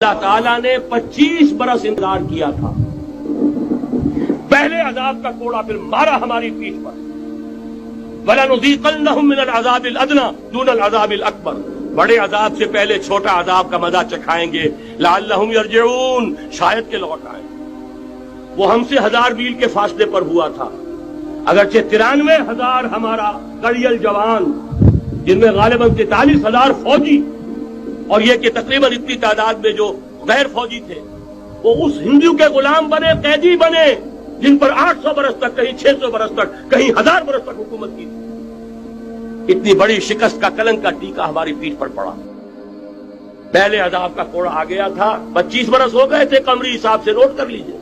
اللہ تعالیٰ نے 25 برس انتظار کیا تھا، پہلے عذاب کا کوڑا پھر مارا ہماری پیٹھ پر۔ وَلَنُذِيقَنَّهُم مِّنَ الْعَذَابِ الْأَدْنَىٰ دُونَ الْعَذَابِ الْأَكْبَرِ، بڑے عذاب سے پہلے چھوٹا عذاب کا مزہ چکھائیں گے۔ لَعَلَّهُمْ يَرْجِعُونَ، شاید کہ لوٹ آئیں۔ وہ ہم سے 1000 میل کے فاصلے پر ہوا تھا، اگرچہ 93,000 ہمارا قریل جوان، جن میں غالباً 43,000 فوجی، اور یہ کہ تقریباً اتنی تعداد میں جو غیر فوجی تھے، وہ اس ہندو کے غلام بنے، قیدی بنے، جن پر 800 برس تک، کہیں 600 برس تک، کہیں 1000 برس تک حکومت کی تھی۔ اتنی بڑی شکست کا کلنک کا ٹیکا ہماری پیٹھ پر پڑا۔ پہلے عذاب کا کوڑا آ گیا تھا، 25 برس ہو گئے تھے قمری حساب سے، نوٹ کر لیجئے،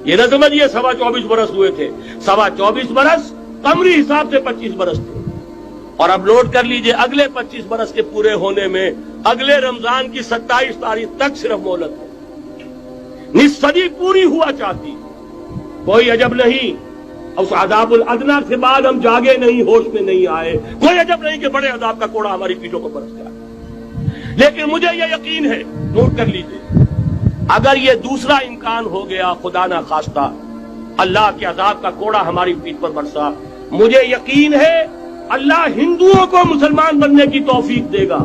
یہ نہ سمجھیے 24.25 برس ہوئے تھے، 24.25 برس قمری حساب سے 25 برس تھے۔ اور اب نوٹ کر لیجئے اگلے 25 برس کے پورے ہونے میں اگلے رمضان کی 27 تاریخ تک صرف مہلت ہے۔ نصف صدی پوری ہوا چاہتی، کوئی عجب نہیں اس عذاب الادنیٰ کے بعد ہم جاگے نہیں، ہوش میں نہیں آئے، کوئی عجب نہیں کہ بڑے عذاب کا کوڑا ہماری پیٹھوں کو برس گیا۔ لیکن مجھے یہ یقین ہے، نوٹ کر لیجئے، اگر یہ دوسرا امکان ہو گیا، خدا نہ خواستہ اللہ کے عذاب کا کوڑا ہماری پیٹھ پر برسا، مجھے یقین ہے اللہ ہندوؤں کو مسلمان بننے کی توفیق دے گا،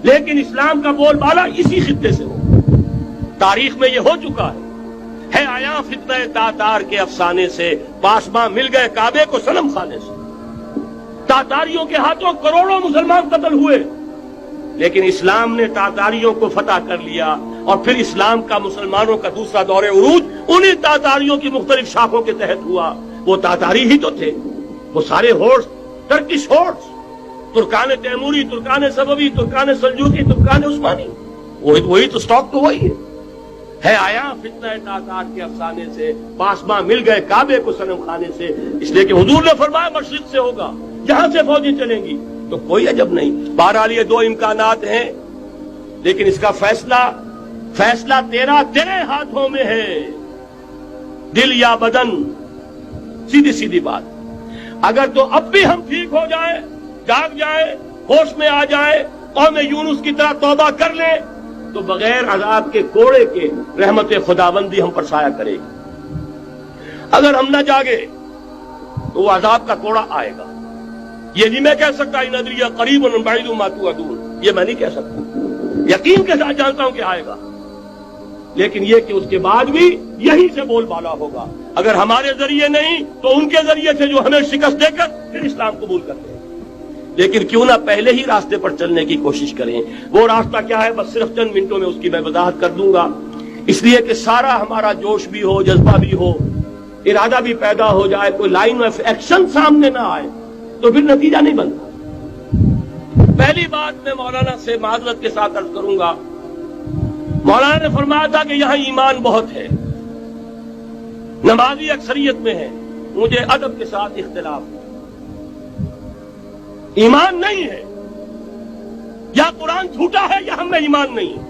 لیکن اسلام کا بول بالا اسی خطے سے ہو۔ تاریخ میں یہ ہو چکا ہے آیا فتنہ تاتار کے افسانے سے، پاسباں مل گئے کعبے کو صنم خانے سے۔ تاتاریوں کے ہاتھوں کروڑوں مسلمان قتل ہوئے، لیکن اسلام نے تاتاریوں کو فتح کر لیا، اور پھر اسلام کا مسلمانوں کا دوسرا دور عروج انہی تاتاریوں کی مختلف شاخوں کے تحت ہوا۔ وہ تاتاری ہی تو تھے، وہ سارے ہورس، ٹرکش ہورس، ترکان تیموری، ترکان صفوی، ترکان سلجوقی، ترکان عثمانی، وہی تو سٹاک تو وہی ہے آیا فتنہ تاتار کے افسانے سے، پاسباں مل گئے کعبے کو صنم خانے سے، اس لیے کہ حضور نے فرمایا مشرق سے ہوگا، جہاں سے فوجیں چلیں گی، تو کوئی عجب نہیں۔ بہرحال یہ دو امکانات ہیں، لیکن اس کا فیصلہ تیرے ہاتھوں میں ہے، دل یا بدن، سیدھی سیدھی بات۔ اگر تو اب بھی ہم ٹھیک ہو جائیں، جاگ جائیں، ہوش میں آ جائیں، قوم یونس کی طرح توبہ کر لیں، تو بغیر عذاب کے کوڑے کے رحمت خداوندی ہم پر سایہ کرے گی۔ اگر ہم نہ جاگے تو وہ عذاب کا کوڑا آئے گا۔ یہ نہیں میں کہہ سکتا ان ادری قریب بعید ما توعدون، یہ میں نہیں کہہ سکتا، یقین کے ساتھ جانتا ہوں کہ آئے گا، لیکن یہ کہ اس کے بعد بھی یہی سے بول بالا ہوگا، اگر ہمارے ذریعے نہیں تو ان کے ذریعے سے جو ہمیں شکست دے کر پھر اسلام قبول کرتے ہیں۔ لیکن کیوں نہ پہلے ہی راستے پر چلنے کی کوشش کریں۔ وہ راستہ کیا ہے، بس صرف چند منٹوں میں اس کی میں وضاحت کر دوں گا، اس لیے کہ سارا ہمارا جوش بھی ہو، جذبہ بھی ہو، ارادہ بھی پیدا ہو جائے، کوئی لائن آف ایکشن سامنے نہ آئے تو پھر نتیجہ نہیں بنتا۔ پہلی بات میں مولانا سے معذرت کے ساتھ عرض کروں گا، مولانا نے فرمایا تھا کہ یہاں ایمان بہت ہے، نمازی اکثریت میں ہے، مجھے ادب کے ساتھ اختلاف ہے، ایمان نہیں ہے، یا قرآن جھوٹا ہے یا ہم میں ایمان نہیں ہے۔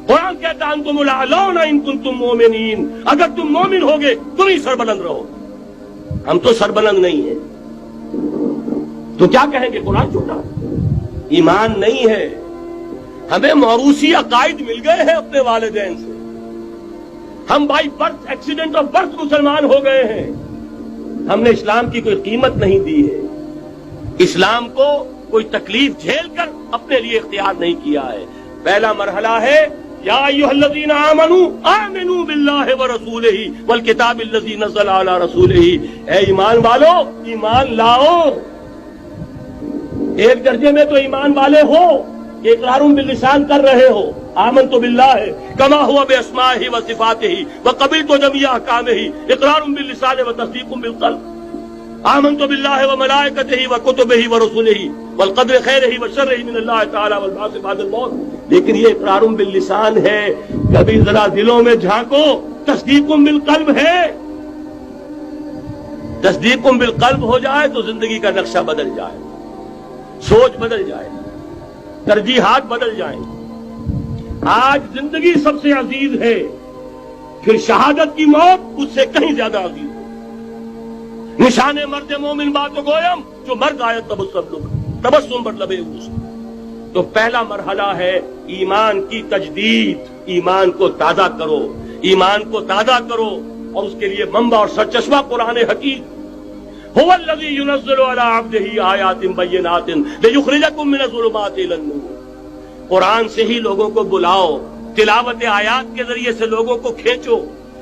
قرآن کہتا انتم الاعلون ان کنتم مومنین، اگر تم مومن ہوگے تم ہی سربلند رہو، ہم تو سربلند نہیں ہیں، تو کیا کہیں گے قرآن جھوٹا ہے، ایمان نہیں ہے۔ ہمیں موروثی عقائد مل گئے ہیں اپنے والدین سے، ہم by birth, accident of birth مسلمان ہو گئے ہیں، ہم نے اسلام کی کوئی قیمت نہیں دی ہے، اسلام کو کوئی تکلیف جھیل کر اپنے لیے اختیار نہیں کیا ہے۔ پہلا مرحلہ ہے یا ایھا الذین آمنوا آمنوا باللہ ورسولہ والکتاب الذی نزل علی رسولہ، اے ایمان والو ایمان لاؤ۔ ایک درجے میں تو ایمان والے ہو کہ اقرار باللسان کر رہے ہو، آمنت باللہ کما ہوا باسمائہ وصفاتہ وقبلت جمیع احکامہ، اقرار باللسان وتصدیق بالقلب۔ آمنت باللہ وملائکتہ وکتبہ ورسلہ والقدر خیرہ وشرہ من اللہ تعالی والبعث بعد الموت، لیکن یہ اقرار باللسان ہے، کبھی ذرا دلوں میں جھانکو، تصدیق بالقلب ہے۔ تصدیق بالقلب ہو جائے تو زندگی کا نقشہ بدل جائے، سوچ بدل جائے، ترجیحات بدل جائیں۔ آج زندگی سب سے عزیز ہے، پھر شہادت کی موت اس سے کہیں زیادہ عزیز ہے۔ نشان مرد مومن بات گویم جو مرد آیت تبسم بر لبے اوست، تو پہلا مرحلہ ہے ایمان کی تجدید، ایمان کو تازہ کرو، ایمان کو تازہ کرو، اور اس کے لیے منبع اور سرچشمہ قرآن حکیم۔ هو الذی ينزل علی عبدہ آیات بینات لیخرجکم من الظلمات الی النور۔ قرآن سے ہی لوگوں کو بلاؤ، تلاوت آیات کے ذریعے سے لوگوں کو کھینچو،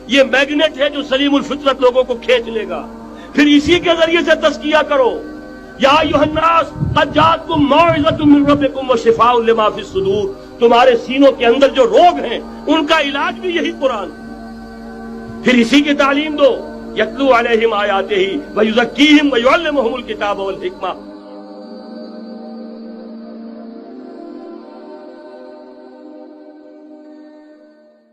یہ میگنیٹ ہے جو سلیم الفطرت لوگوں کو کھینچ لے گا، پھر اسی کے ذریعے سے تزکیہ کرو۔ یا ایھا الناس قد جاءتکم موعظۃ من ربکم وشفاء لما فی الصدور، تمہارے سینوں کے اندر جو روگ ہیں ان کا علاج بھی یہی قرآن، پھر اسی کی تعلیم دو۔ یتلو علیہم آیاتہ ویزکیہم ویعلمہم الکتاب والحکمہ